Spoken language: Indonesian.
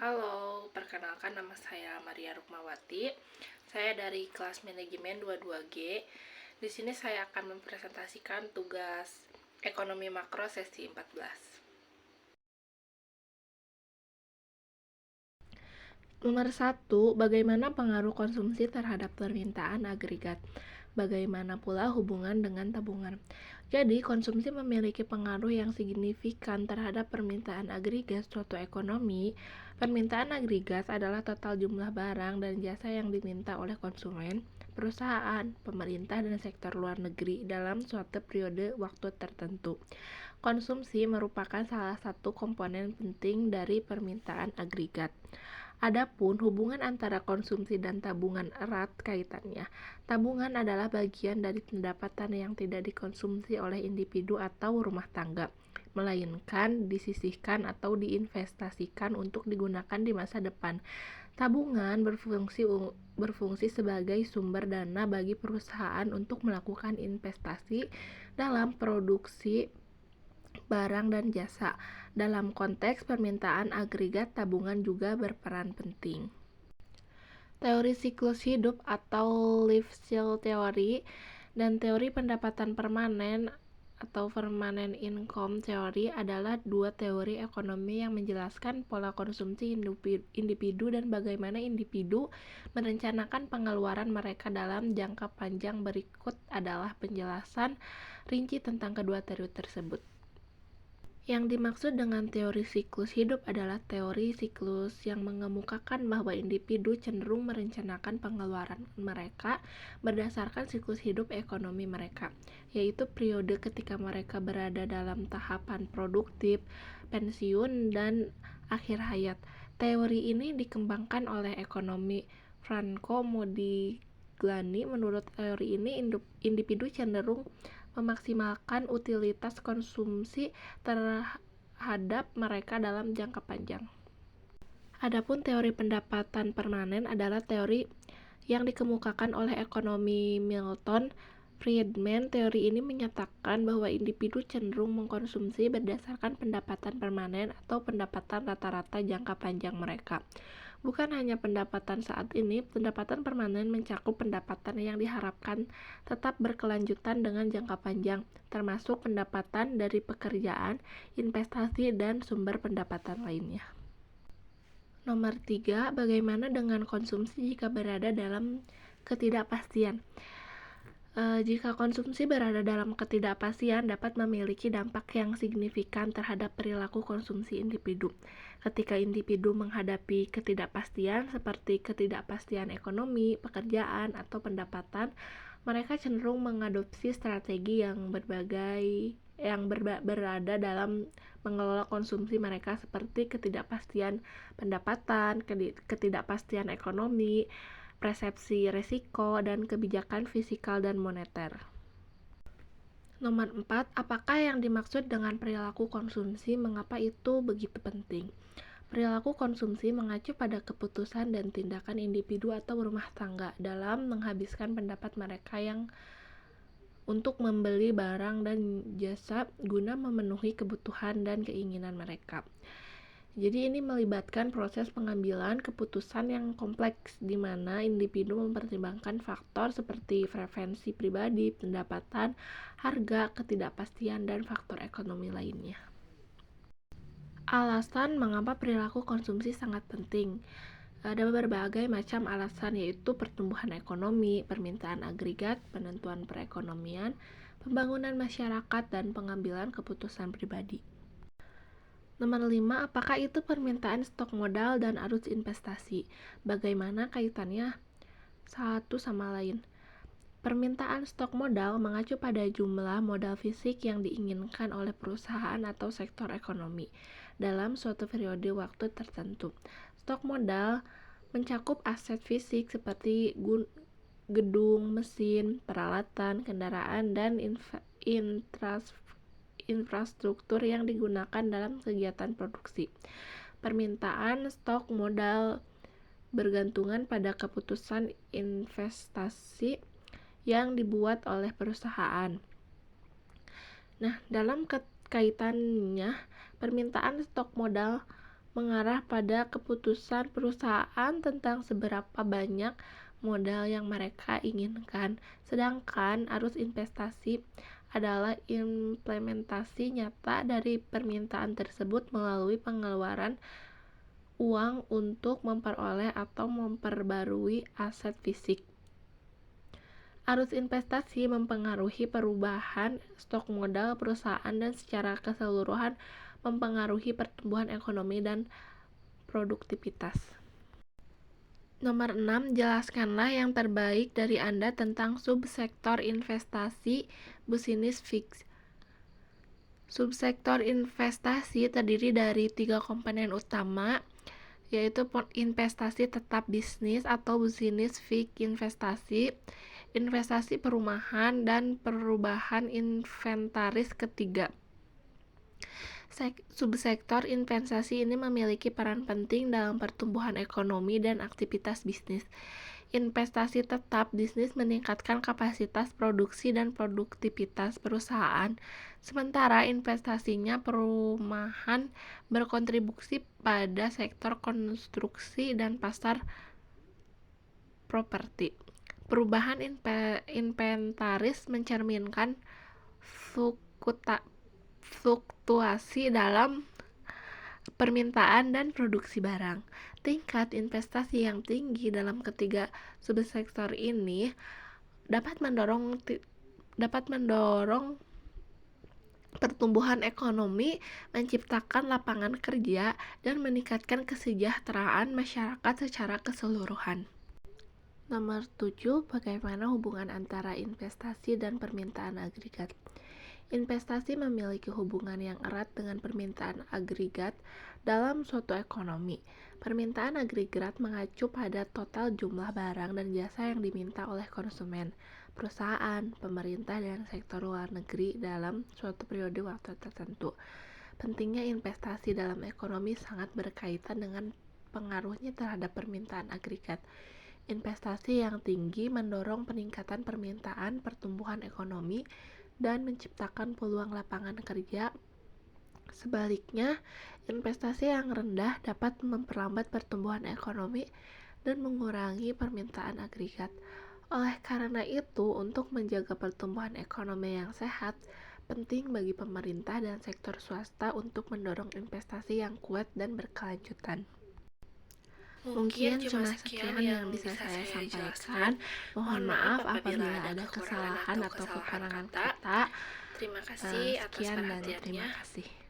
Halo, perkenalkan nama saya Maria Rukmawati. Saya dari kelas manajemen 22G. Di sini saya akan mempresentasikan tugas ekonomi makro sesi 14. Nomor 1, bagaimana pengaruh konsumsi terhadap permintaan agregat? Bagaimana pula hubungan dengan tabungan? Jadi, konsumsi memiliki pengaruh yang signifikan terhadap permintaan agregat suatu ekonomi. Permintaan agregat adalah total jumlah barang dan jasa yang diminta oleh konsumen, perusahaan, pemerintah, dan sektor luar negeri dalam suatu periode waktu tertentu. Konsumsi merupakan salah satu komponen penting dari permintaan agregat. Adapun hubungan antara konsumsi dan tabungan erat kaitannya. Tabungan adalah bagian dari pendapatan yang tidak dikonsumsi oleh individu atau rumah tangga, melainkan disisihkan atau diinvestasikan untuk digunakan di masa depan. Tabungan berfungsi sebagai sumber dana bagi perusahaan untuk melakukan investasi dalam produksi barang dan jasa. Dalam konteks permintaan agregat, tabungan juga berperan penting. Teori siklus hidup atau life cycle theory dan teori pendapatan permanen atau permanent income theory adalah dua teori ekonomi yang menjelaskan pola konsumsi individu dan bagaimana individu merencanakan pengeluaran mereka dalam jangka panjang. Berikut adalah penjelasan rinci tentang kedua teori tersebut. Yang dimaksud dengan teori siklus hidup adalah teori siklus yang mengemukakan bahwa individu cenderung merencanakan pengeluaran mereka berdasarkan siklus hidup ekonomi mereka, yaitu periode ketika mereka berada dalam tahapan produktif, pensiun, dan akhir hayat. Teori ini dikembangkan oleh ekonomi Franco Modigliani. Menurut teori ini, individu cenderung memaksimalkan utilitas konsumsi terhadap mereka dalam jangka panjang. Adapun teori pendapatan permanen adalah teori yang dikemukakan oleh ekonomi Milton Friedman. Teori ini menyatakan bahwa individu cenderung mengkonsumsi berdasarkan pendapatan permanen atau pendapatan rata-rata jangka panjang mereka. Bukan hanya pendapatan saat ini, pendapatan permanen mencakup pendapatan yang diharapkan tetap berkelanjutan dengan jangka panjang, termasuk pendapatan dari pekerjaan, investasi, dan sumber pendapatan lainnya. Nomor 3, bagaimana dengan konsumsi jika berada dalam ketidakpastian? Jika konsumsi berada dalam ketidakpastian, dapat memiliki dampak yang signifikan terhadap perilaku konsumsi individu. Ketika individu menghadapi ketidakpastian seperti ketidakpastian ekonomi, pekerjaan, atau pendapatan, mereka cenderung mengadopsi strategi yang berada dalam mengelola konsumsi mereka, seperti ketidakpastian pendapatan, ketidakpastian ekonomi, persepsi risiko, dan kebijakan fiskal dan moneter. Nomor 4, apakah yang dimaksud dengan perilaku konsumsi? Mengapa itu begitu penting? Perilaku konsumsi mengacu pada keputusan dan tindakan individu atau rumah tangga dalam menghabiskan pendapat mereka yang untuk membeli barang dan jasa guna memenuhi kebutuhan dan keinginan mereka. Jadi ini melibatkan proses pengambilan keputusan yang kompleks di mana individu mempertimbangkan faktor seperti preferensi pribadi, pendapatan, harga, ketidakpastian, dan faktor ekonomi lainnya. Alasan mengapa perilaku konsumsi sangat penting. Ada berbagai macam alasan, yaitu pertumbuhan ekonomi, permintaan agregat, penentuan perekonomian, pembangunan masyarakat, dan pengambilan keputusan pribadi. Nomor 5, apakah itu permintaan stok modal dan arus investasi? Bagaimana kaitannya satu sama lain? Permintaan stok modal mengacu pada jumlah modal fisik yang diinginkan oleh perusahaan atau sektor ekonomi dalam suatu periode waktu tertentu. Stok modal mencakup aset fisik seperti gedung, mesin, peralatan, kendaraan, dan infrastruktur yang digunakan dalam kegiatan produksi. Permintaan stok modal bergantungan pada keputusan investasi yang dibuat oleh perusahaan. Nah, dalam kaitannya, permintaan stok modal mengarah pada keputusan perusahaan tentang seberapa banyak modal yang mereka inginkan. Sedangkan arus investasi adalah implementasi nyata dari permintaan tersebut melalui pengeluaran uang untuk memperoleh atau memperbarui aset fisik. Arus investasi mempengaruhi perubahan stok modal perusahaan dan secara keseluruhan mempengaruhi pertumbuhan ekonomi dan produktivitas. Nomor 6, jelaskanlah yang terbaik dari Anda tentang subsektor investasi bisnis fix. Subsektor investasi terdiri dari 3 komponen utama, yaitu investasi tetap bisnis atau bisnis fix investasi, investasi perumahan, dan perubahan inventaris ketiga. Subsektor investasi ini memiliki peran penting dalam pertumbuhan ekonomi dan aktivitas bisnis. Investasi tetap bisnis meningkatkan kapasitas produksi dan produktivitas perusahaan, sementara investasinya perumahan berkontribusi pada sektor konstruksi dan pasar properti. Perubahan inventaris mencerminkan fluktuasi dalam permintaan dan produksi barang. Tingkat investasi yang tinggi dalam ketiga subsektor ini dapat mendorong pertumbuhan ekonomi, menciptakan lapangan kerja, dan meningkatkan kesejahteraan masyarakat secara keseluruhan. Nomor 7, bagaimana hubungan antara investasi dan permintaan agregat? Investasi memiliki hubungan yang erat dengan permintaan agregat dalam suatu ekonomi. Permintaan agregat mengacu pada total jumlah barang dan jasa yang diminta oleh konsumen, perusahaan, pemerintah, dan sektor luar negeri dalam suatu periode waktu tertentu. Pentingnya investasi dalam ekonomi sangat berkaitan dengan pengaruhnya terhadap permintaan agregat. Investasi yang tinggi mendorong peningkatan permintaan, pertumbuhan ekonomi, dan menciptakan peluang lapangan kerja. Sebaliknya, investasi yang rendah dapat memperlambat pertumbuhan ekonomi dan mengurangi permintaan agregat. Oleh karena itu, untuk menjaga pertumbuhan ekonomi yang sehat, penting bagi pemerintah dan sektor swasta untuk mendorong investasi yang kuat dan berkelanjutan. Mungkin cuma sekian yang bisa saya sampaikan. Mohon maaf apabila ada kesalahan atau kekurangan kata. Terima kasih atas Sekian dan perhatiannya. terima kasih.